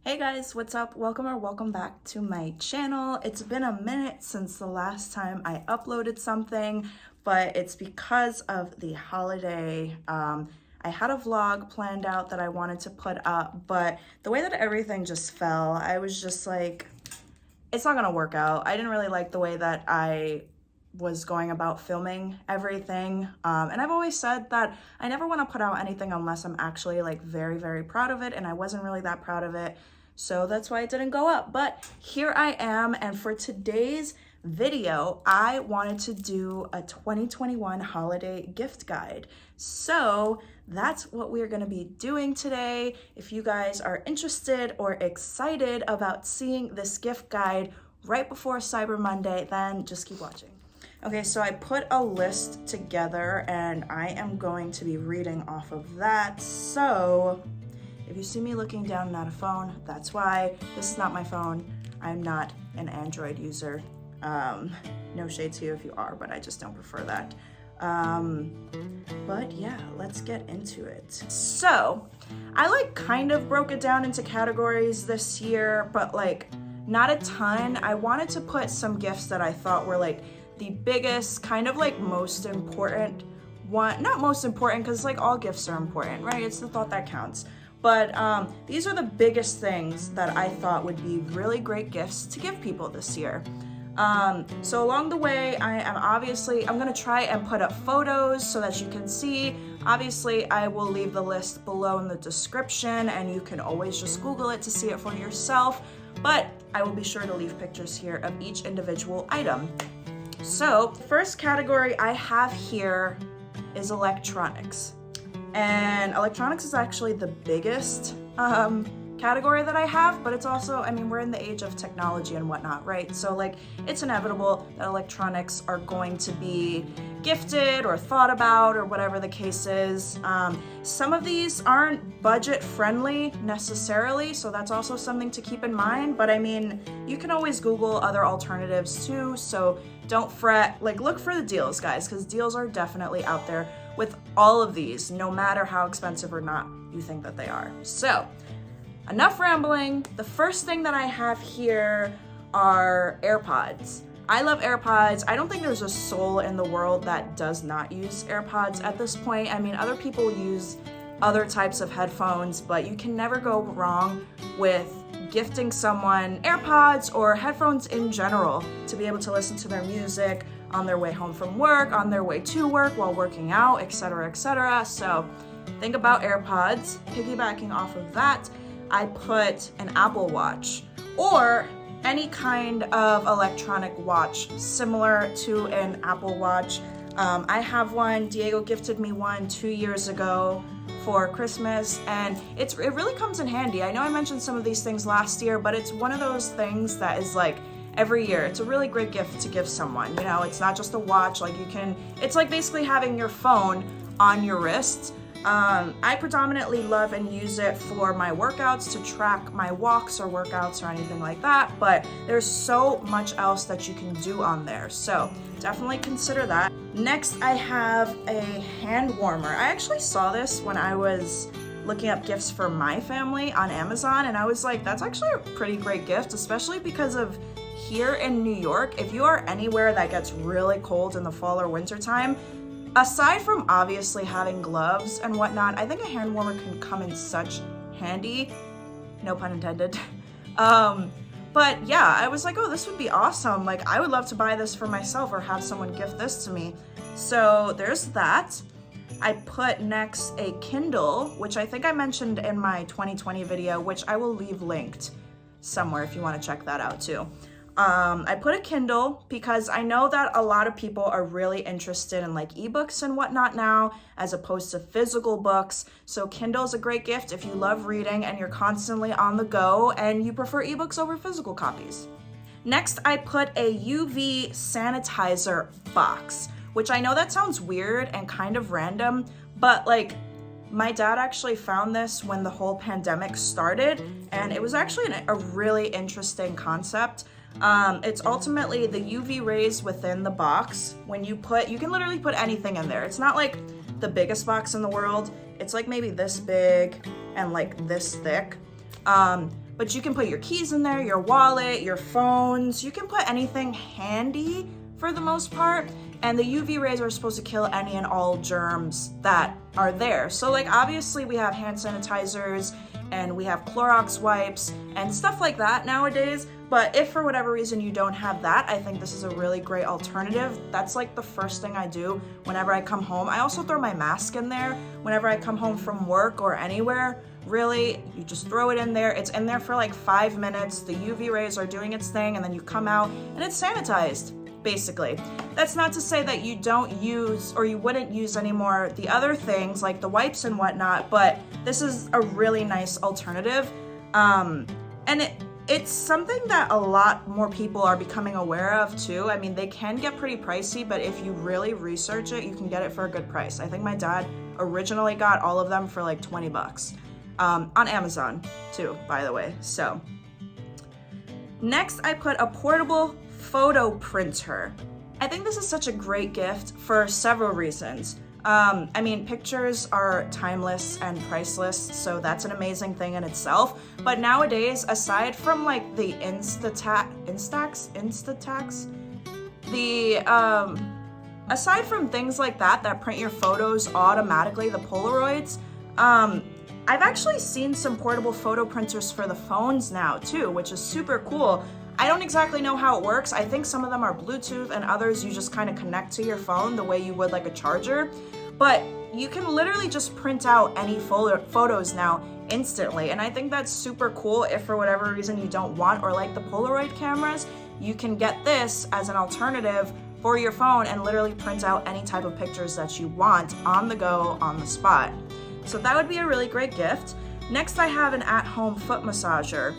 Hey guys, what's up? Welcome or welcome back to my channel. It's been a minute since the last time I uploaded something, but it's because of the holiday. I had a vlog planned out that I wanted to put up, but the way that everything just fell, I was just like, it's not gonna work out. I didn't really like the way that I was going about filming everything. And I've always said that I never want to put out anything unless I'm actually like very, very proud of it. And I wasn't really that proud of it. So that's why it didn't go up. But here I am. And for today's video, I wanted to do a 2021 holiday gift guide. So that's what we're going to be doing today. If you guys are interested or excited about seeing this gift guide right before Cyber Monday, then just keep watching. Okay, so I put a list together and I am going to be reading off of that. So if you see me looking down at a phone, that's why. This is not my phone. I'm not an Android user. No shade to you if you are, but I just don't prefer that. But yeah, let's get into it. So I kind of broke it down into categories this year, but not a ton. I wanted to put some gifts that I thought were the biggest, kind of most important one. Not most important, because all gifts are important, right? It's the thought that counts. But these are the biggest things that I thought would be really great gifts to give people this year. So along the way, I'm gonna try and put up photos so that you can see. Obviously, I will leave the list below in the description and you can always just Google it to see it for yourself. But I will be sure to leave pictures here of each individual item. So the first category I have here is electronics. And electronics is actually the biggest category that I have, but it's also, we're in the age of technology and whatnot, right? So it's inevitable that electronics are going to be gifted or thought about or whatever the case is. Some of these aren't budget friendly necessarily, so that's also something to keep in mind. But you can always Google other alternatives too, so don't fret. Look for the deals, guys, because deals are definitely out there with all of these, no matter how expensive or not you think that they are. So enough rambling. The first thing that I have here are AirPods. I love AirPods. I don't think there's a soul in the world that does not use AirPods at this point. Other people use other types of headphones, but you can never go wrong with gifting someone AirPods or headphones in general to be able to listen to their music on their way home from work, on their way to work, while working out, etc., etc. So think about AirPods. Piggybacking off of that, I put an Apple Watch or any kind of electronic watch similar to an Apple Watch. I have one. Diego gifted me one 2 years ago for Christmas, and it really comes in handy. I know I mentioned some of these things last year, but it's one of those things that is every year. It's a really great gift to give someone. It's not just a watch. It's basically having your phone on your wrist. I predominantly love and use it for my workouts, to track my walks or workouts or anything like that, but there's so much else that you can do on there, so definitely consider that. Next, I have a hand warmer. I actually saw this when I was looking up gifts for my family on Amazon, and I was like, that's actually a pretty great gift, especially because of here in New York. If you are anywhere that gets really cold in the fall or winter time, aside from obviously having gloves and whatnot, I think a hand warmer can come in such handy, no pun intended. But yeah, I was like, oh, this would be awesome. I would love to buy this for myself or have someone gift this to me. So there's that. I put next a Kindle, which I think I mentioned in my 2020 video, which I will leave linked somewhere if you want to check that out too. I put a Kindle because I know that a lot of people are really interested in ebooks and whatnot now, as opposed to physical books. So Kindle is a great gift if you love reading and you're constantly on the go and you prefer ebooks over physical copies. Next, I put a UV sanitizer box, which I know that sounds weird and kind of random, but my dad actually found this when the whole pandemic started, and it was actually a really interesting concept. It's ultimately the UV rays within the box. You can literally put anything in there. It's not the biggest box in the world. It's maybe this big and this thick. but you can put your keys in there, your wallet, your phones. You can put anything handy for the most part. And the UV rays are supposed to kill any and all germs that are there. So like obviously we have hand sanitizers and we have Clorox wipes and stuff like that nowadays. But if for whatever reason you don't have that, I think this is a really great alternative. That's like the first thing I do whenever I come home. I also throw my mask in there whenever I come home from work or anywhere. Really, you just throw it in there. It's in there for like 5 minutes. The UV rays are doing its thing and then you come out and it's sanitized, basically. That's not to say that you don't use or you wouldn't use anymore the other things like the wipes and whatnot, but this is a really nice alternative. And it's something that a lot more people are becoming aware of too. I mean, they can get pretty pricey, but if you really research it, you can get it for a good price. I think my dad originally got all of them for like 20 bucks. On Amazon too, by the way. So next I put a portable photo printer. I think this is such a great gift for several reasons. I mean, pictures are timeless and priceless, so that's an amazing thing in itself. But nowadays, aside from like the aside from things like that print your photos automatically, the Polaroids, I've actually seen some portable photo printers for the phones now too, which is super cool. I don't exactly know how it works. I think some of them are Bluetooth and others you just kind of connect to your phone the way you would like a charger. But you can literally just print out any photos now instantly. And I think that's super cool. If for whatever reason you don't want or like the Polaroid cameras, you can get this as an alternative for your phone and literally print out any type of pictures that you want on the go, on the spot. So that would be a really great gift. Next, I have an at-home foot massager.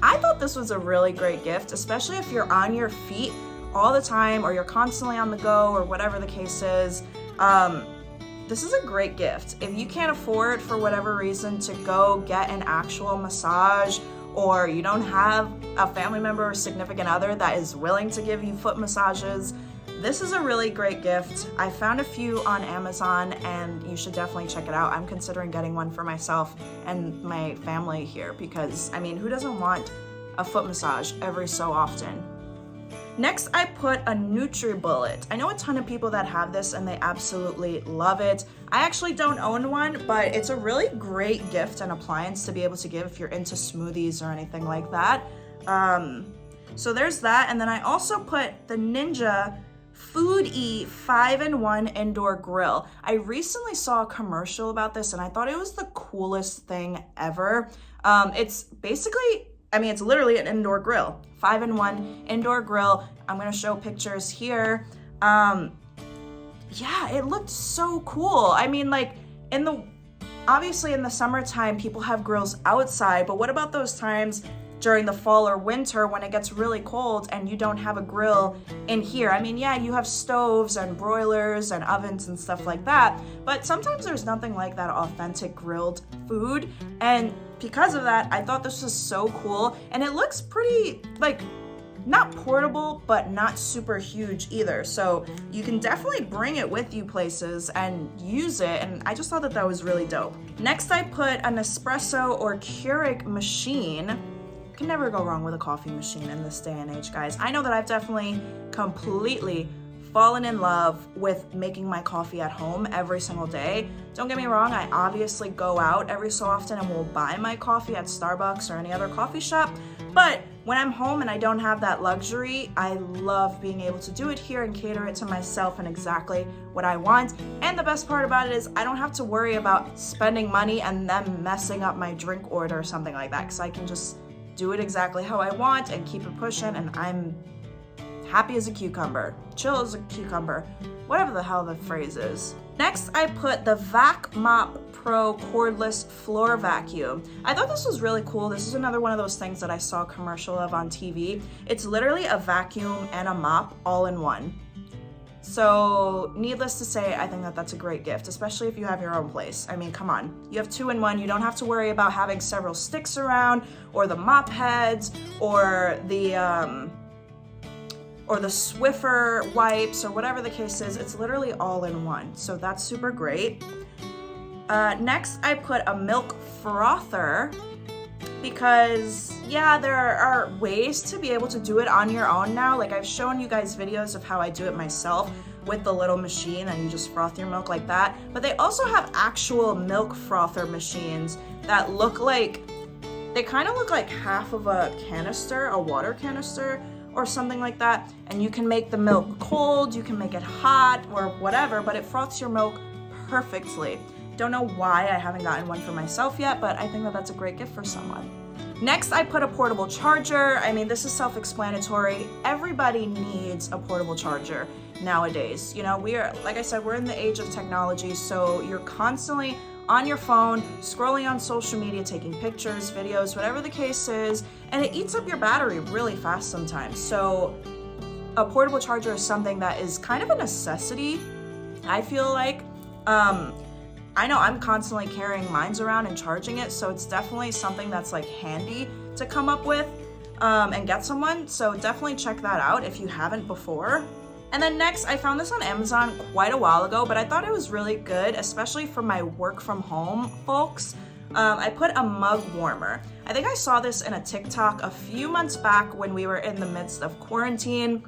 I thought this was a really great gift, especially if you're on your feet all the time or you're constantly on the go or whatever the case is. This is a great gift. If you can't afford for whatever reason to go get an actual massage, or you don't have a family member or significant other that is willing to give you foot massages, this is a really great gift. I found a few on Amazon and you should definitely check it out. I'm considering getting one for myself and my family here because, I mean, who doesn't want a foot massage every so often? Next, I put a Nutri Bullet. I know a ton of people that have this and they absolutely love it. I actually don't own one, but it's a really great gift and appliance to be able to give if you're into smoothies or anything like that. So there's that. And then I also put the Ninja Food-E 5-in-1 indoor grill. I recently saw a commercial about this and I thought it was the coolest thing ever. It's basically, I mean, it's literally an indoor grill, 5-in-1 indoor grill. I'm gonna show pictures here. Yeah, it looked so cool. I mean, like obviously in the summertime, people have grills outside, but what about those times during the fall or winter when it gets really cold and you don't have a grill in here? I mean, yeah, you have stoves and broilers and ovens and stuff like that, but sometimes there's nothing like that authentic grilled food. And because of that, I thought this was so cool. And it looks pretty, like, not portable, but not super huge either. So you can definitely bring it with you places and use it. And I just thought that was really dope. Next, I put an espresso or Keurig machine. Can never go wrong with a coffee machine in this day and age, guys. I know that I've definitely completely fallen in love with making my coffee at home every single day. Don't get me wrong, I obviously go out every so often and will buy my coffee at Starbucks or any other coffee shop, but when I'm home and I don't have that luxury, I love being able to do it here and cater it to myself and exactly what I want. And the best part about it is I don't have to worry about spending money and then messing up my drink order or something like that, because I can just do it exactly how I want and keep it pushing, and I'm happy as a cucumber, chill as a cucumber, whatever the hell the phrase is. Next, I put the Vac Mop Pro Cordless Floor Vacuum. I thought this was really cool. This is another one of those things that I saw a commercial of on TV. It's literally a vacuum and a mop all in one. So needless to say, I think that that's a great gift, especially if you have your own place. I mean, come on, you have 2-in-1. You don't have to worry about having several sticks around or the mop heads or the Swiffer wipes or whatever the case is. It's literally all in one. So that's super great. Next, I put a milk frother. because yeah, there are ways to be able to do it on your own now. Like I've shown you guys videos of how I do it myself with the little machine, and you just froth your milk like that. But they also have actual milk frother machines that look like, they kind of look like half of a canister, a water canister or something like that. And you can make the milk cold, you can make it hot or whatever, but it froths your milk perfectly. Don't know why I haven't gotten one for myself yet, but I think that that's a great gift for someone. Next, I put a portable charger. I mean, this is self-explanatory. Everybody needs a portable charger nowadays. You know, like I said, we're in the age of technology, so you're constantly on your phone, scrolling on social media, taking pictures, videos, whatever the case is, and it eats up your battery really fast sometimes. So a portable charger is something that is kind of a necessity, I feel like. I know I'm constantly carrying mine around and charging it, so it's definitely something that's like handy to come up with and get someone. So definitely check that out if you haven't before. And then next, I found this on Amazon quite a while ago, but I thought it was really good, especially for my work from home folks. I put a mug warmer. I think I saw this in a TikTok a few months back when we were in the midst of quarantine,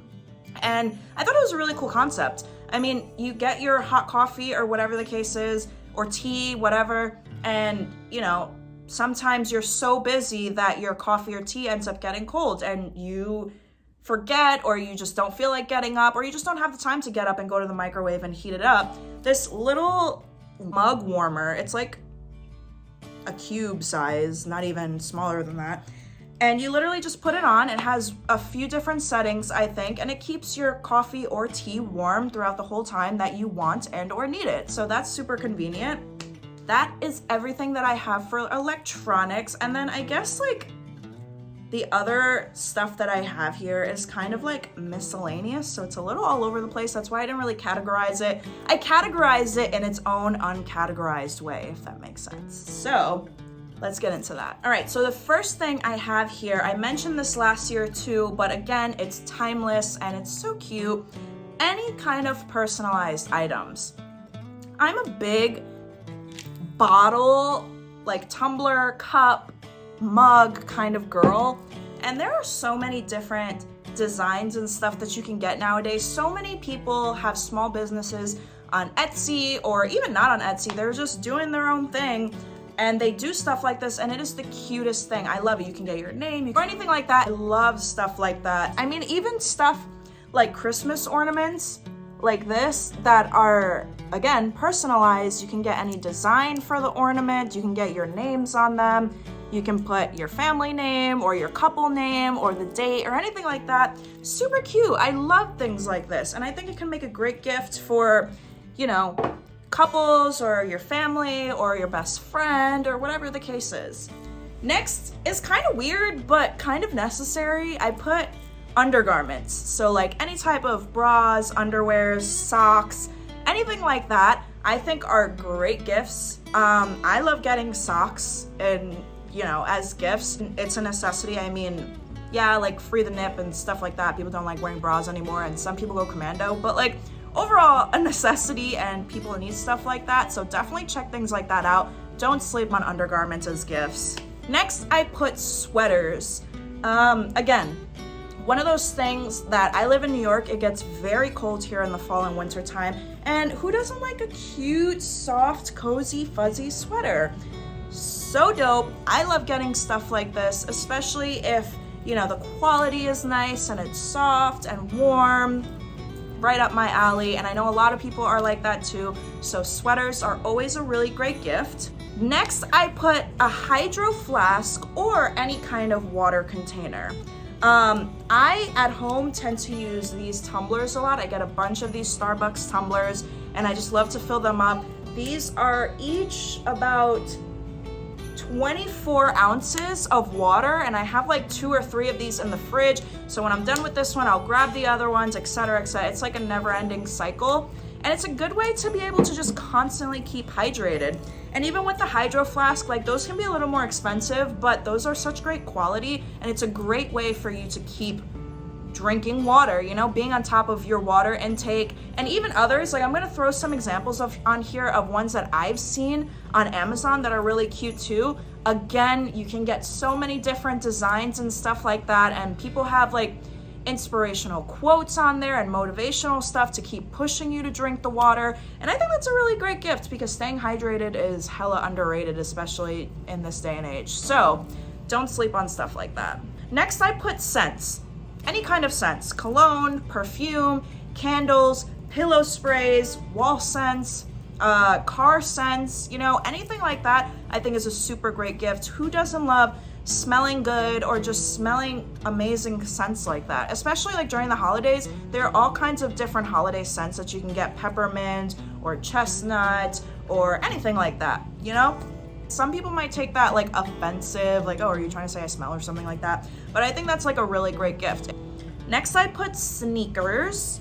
and I thought it was a really cool concept. I mean, you get your hot coffee or whatever the case is, or tea, whatever, and you know, sometimes you're so busy that your coffee or tea ends up getting cold and you forget, or you just don't feel like getting up, or you just don't have the time to get up and go to the microwave and heat it up. This little mug warmer, it's like a cube size, not even smaller than that. And you literally just put it on. It has a few different settings, I think, and it keeps your coffee or tea warm throughout the whole time that you want and or need it. So that's super convenient. That is everything that I have for electronics. And then I guess like the other stuff that I have here is kind of like miscellaneous. So it's a little all over the place. That's why I didn't really categorize it. I categorized it in its own uncategorized way, if that makes sense. So let's get into that. All right, so the first thing I have here, I mentioned this last year too, but again, it's timeless and it's so cute. Any kind of personalized items. I'm a big bottle, like tumbler, cup, mug kind of girl, and there are so many different designs and stuff that you can get nowadays. So many people have small businesses on Etsy, or even not on Etsy, they're just doing their own thing. And they do stuff like this, and it is the cutest thing. I love it. You can get your name or anything like that. I love stuff like that. I mean, even stuff like Christmas ornaments like this that are, again, personalized. You can get any design for the ornament. You can get your names on them. You can put your family name or your couple name or the date or anything like that. Super cute. I love things like this, and I think it can make a great gift for, you know, couples or your family or your best friend or whatever the case is. Next is kind of weird but kind of necessary. I put undergarments. So like any type of bras, underwears, socks, anything like that, I think are great gifts. I love getting socks and, you know, as gifts. It's a necessity. I mean, yeah, like free the nip and stuff like that. People don't like wearing bras anymore, and some people go commando, but like overall a necessity, and people need stuff like that. So definitely check things like that out. Don't sleep on undergarments as gifts. Next, I put sweaters. Again, one of those things that I live in New York, it gets very cold here in the fall and winter time. And who doesn't like a cute, soft, cozy, fuzzy sweater? So dope. I love getting stuff like this, especially if, you know, the quality is nice and it's soft and warm. Right up my alley, and I know a lot of people are like that too, so sweaters are always a really great gift. Next, I put a hydro flask or any kind of water container. I at home tend to use these tumblers a lot. I get a bunch of these Starbucks tumblers, and I just love to fill them up. These are each about 24 ounces of water, and I have like 2 or 3 of these in the fridge, so when I'm done with this one, I'll grab the other ones, etc., etc. It's like a never-ending cycle, and it's a good way to be able to just constantly keep hydrated. And even with the hydro flask, like those can be a little more expensive, but those are such great quality, and it's a great way for you to keep drinking water, you know, being on top of your water intake. And even others, like I'm gonna throw some examples on here of ones that I've seen on Amazon that are really cute too. Again, you can get so many different designs and stuff like that, and people have like inspirational quotes on there and motivational stuff to keep pushing you to drink the water. And I think that's a really great gift because staying hydrated is hella underrated, especially in this day and age. So don't sleep on stuff like that. Next, I put scents. Any kind of scents: cologne, perfume, candles, pillow sprays, wall scents, car scents, you know, anything like that I think is a super great gift. Who doesn't love smelling good or just smelling amazing scents like that? Especially like during the holidays, there are all kinds of different holiday scents that you can get: peppermint or chestnut or anything like that, you know? Some people might take that like offensive, like, oh, are you trying to say I smell or something like that? But I think that's like a really great gift. Next, I put sneakers,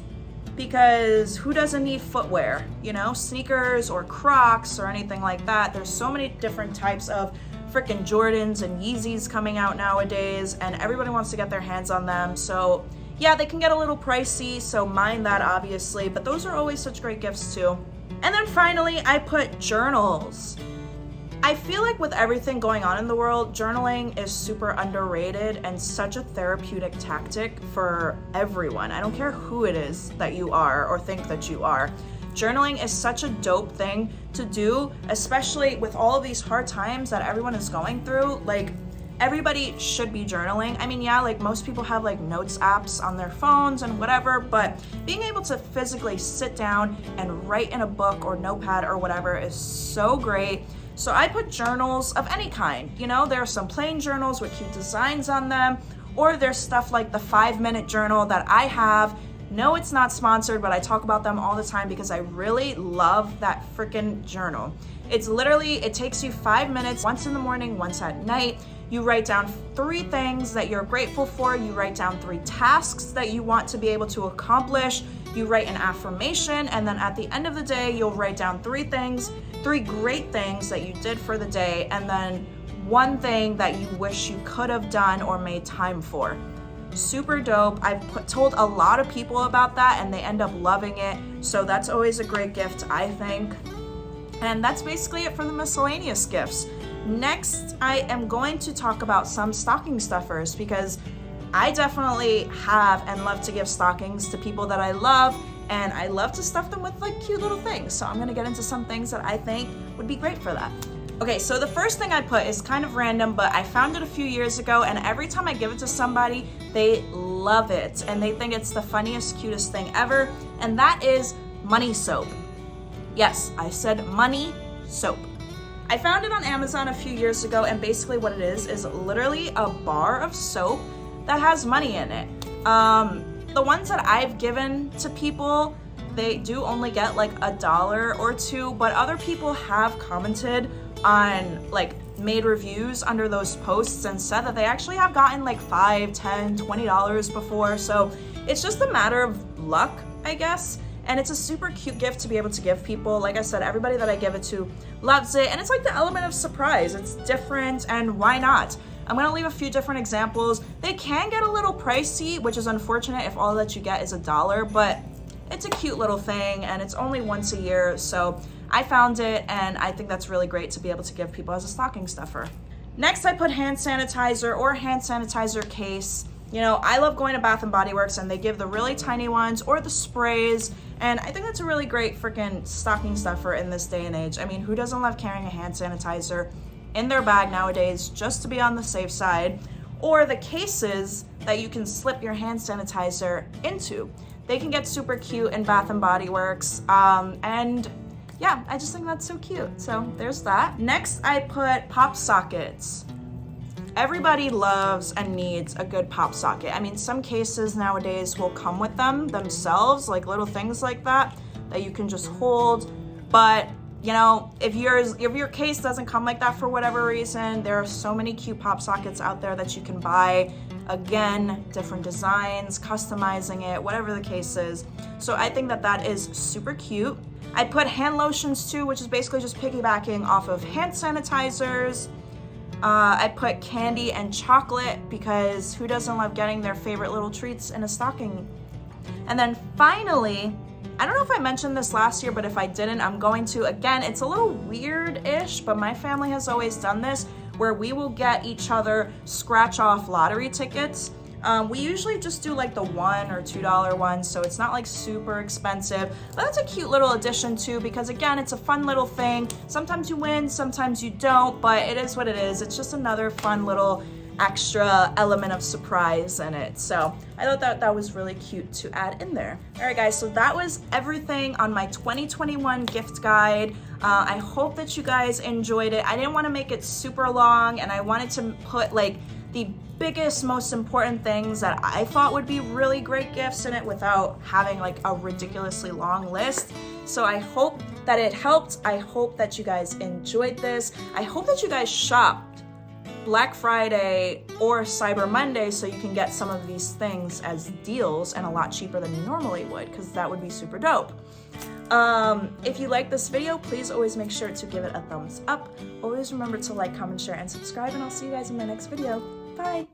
because who doesn't need footwear, you know? Sneakers or Crocs or anything like that. There's so many different types of freaking Jordans and Yeezys coming out nowadays, and everybody wants to get their hands on them. So yeah, they can get a little pricey, so mind that obviously, but those are always such great gifts too. And then finally, I put journals. I feel like with everything going on in the world, journaling is super underrated and such a therapeutic tactic for everyone. I don't care who it is that you are or think that you are. Journaling is such a dope thing to do, especially with all of these hard times that everyone is going through. Like, everybody should be journaling. I mean, yeah, like most people have like notes apps on their phones and whatever, but being able to physically sit down and write in a book or notepad or whatever is so great. So I put journals of any kind. You know, there are some plain journals with cute designs on them, or there's stuff like the 5-minute journal that I have. No, it's not sponsored, but I talk about them all the time because I really love that freaking journal. It's literally, it takes you 5 minutes, once in the morning, once at night. You write down 3 things that you're grateful for. You write down 3 tasks that you want to be able to accomplish. You write an affirmation, and then at the end of the day, you'll write down 3 great things that you did for the day, and then 1 thing that you wish you could have done or made time for. Super dope. I've told a lot of people about that and they end up loving it. So that's always a great gift, I think. And that's basically it for the miscellaneous gifts. Next, I am going to talk about some stocking stuffers because I definitely have and love to give stockings to people that I love, and I love to stuff them with like cute little things. So I'm gonna get into some things that I think would be great for that. Okay, so the first thing I put is kind of random, but I found it a few years ago, and every time I give it to somebody, they love it, and they think it's the funniest, cutest thing ever, and that is money soap. Yes, I said money soap. I found it on Amazon a few years ago, and basically what it is literally a bar of soap that has money in it. The ones that I've given to people, they do only get like $1 or $2, but other people have commented on, like, made reviews under those posts and said that they actually have gotten like $5, $10, $20 before. So it's just a matter of luck, I guess. And it's a super cute gift to be able to give people. Like I said, everybody that I give it to loves it. And it's like the element of surprise. It's different, and why not? I'm gonna leave a few different examples. They can get a little pricey, which is unfortunate if all that you get is $1, but it's a cute little thing and it's only once a year. So I found it, and I think that's really great to be able to give people as a stocking stuffer. Next, I put hand sanitizer or hand sanitizer case. You know, I love going to Bath & Body Works, and they give the really tiny ones or the sprays, and I think that's a really great freaking stocking stuffer in this day and age. I mean, who doesn't love carrying a hand sanitizer in their bag nowadays just to be on the safe side? Or the cases that you can slip your hand sanitizer into. They can get super cute in Bath & Body Works, and yeah, I just think that's so cute. So there's that. Next, I put pop sockets. Everybody loves and needs a good pop socket. I mean, some cases nowadays will come with them themselves, like little things like that you can just hold. But you know, if your case doesn't come like that for whatever reason, there are so many cute pop sockets out there that you can buy. Again, different designs, customizing it, whatever the case is. So I think that is super cute. I put hand lotions too, which is basically just piggybacking off of hand sanitizers. I put candy and chocolate because who doesn't love getting their favorite little treats in a stocking? And then finally, I don't know if I mentioned this last year, but if I didn't, I'm going to. Again, it's a little weird-ish, but my family has always done this. where we will get each other scratch off lottery tickets. We usually just do like the $1 or $2 ones, so it's not like super expensive, but that's a cute little addition too, because again, it's a fun little thing. Sometimes you win, sometimes you don't, but it is what it is. It's just another fun little extra element of surprise in it. So I thought that was really cute to add in there. All right guys, so that was everything on my 2021 gift guide. I hope that you guys enjoyed it. I didn't want to make it super long, and I wanted to put like the biggest, most important things that I thought would be really great gifts in it without having like a ridiculously long list. So I hope that it helped. I hope that you guys enjoyed this. I hope that you guys shopped Black Friday or Cyber Monday so you can get some of these things as deals and a lot cheaper than you normally would, because that would be super dope. If you like this video, please always make sure to give it a thumbs up. Always remember to like, comment, share, and subscribe, and I'll see you guys in my next video. Bye!